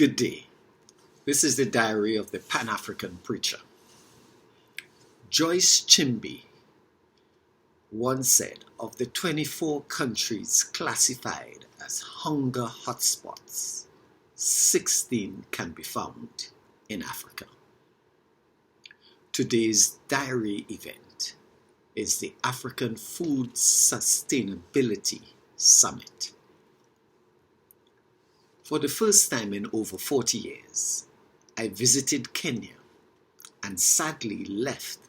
Good day. This is the diary of the Pan-African preacher. Joyce Chimbi once said, of the 24 countries classified as hunger hotspots, 16 can be found in Africa. Today's diary event is the African Food Sustainability Summit. For the first time in over 40 years, I visited Kenya and sadly left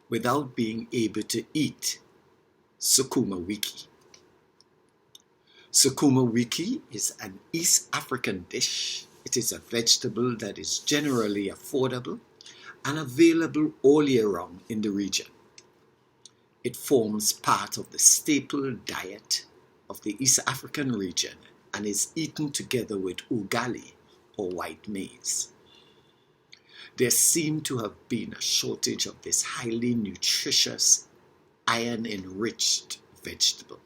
without being able to eat sukuma wiki. Sukuma wiki is an East African dish. It is a vegetable that is generally affordable and available all year round in the region. It forms part of the staple diet of the East African region and is eaten together with ugali or white maize. There seemed to have been a shortage of this highly nutritious, iron-enriched vegetable.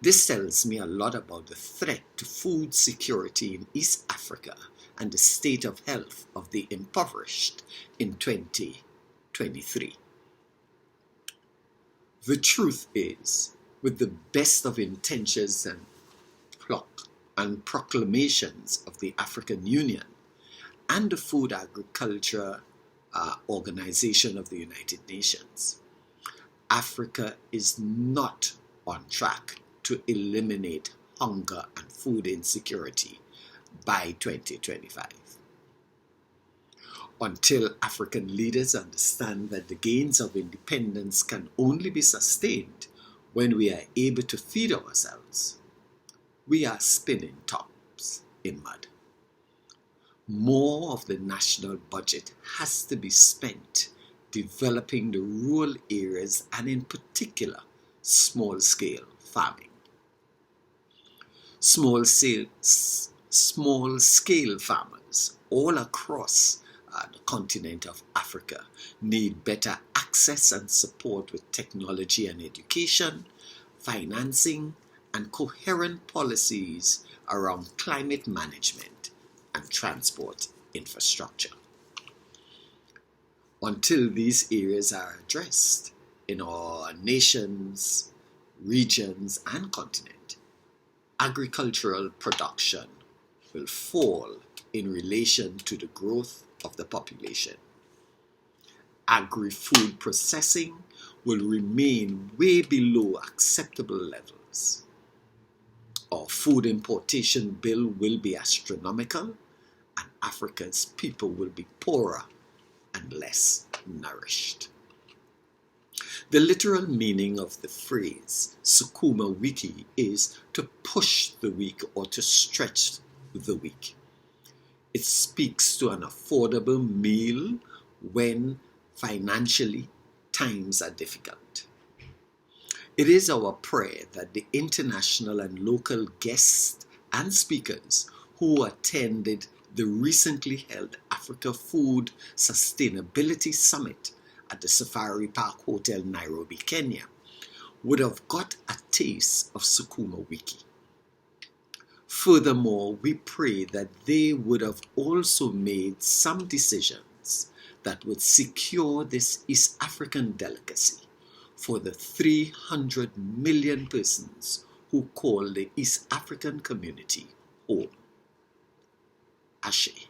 This tells me a lot about the threat to food security in East Africa and the state of health of the impoverished in 2023. The truth is, with the best of intentions and proclamations of the African Union and the Food Agriculture Organization of the United Nations, Africa is not on track to eliminate hunger and food insecurity by 2025. Until African leaders understand that the gains of independence can only be sustained when we are able to feed ourselves, we are spinning tops in mud. More of the national budget has to be spent developing the rural areas and in particular small-scale farming. Small-scale farmers all across the continent of Africa need better access and support with technology and education, financing, and coherent policies around climate management and transport infrastructure. Until these areas are addressed in our nations, regions, and continent, agricultural production will fall in relation to the growth of the population. Agri-food processing will remain way below acceptable levels. Our food importation bill will be astronomical, and Africa's people will be poorer and less nourished. The literal meaning of the phrase sukuma wiki is to push the weak or to stretch the weak. It speaks to an affordable meal when financially times are difficult. It is our prayer that the international and local guests and speakers who attended the recently held Africa Food Sustainability Summit at the Safari Park Hotel, Nairobi, Kenya, would have got a taste of sukuma wiki. Furthermore, we pray that they would have also made some decisions that would secure this East African delicacy for the 300 million persons who call the East African community home. Ashe.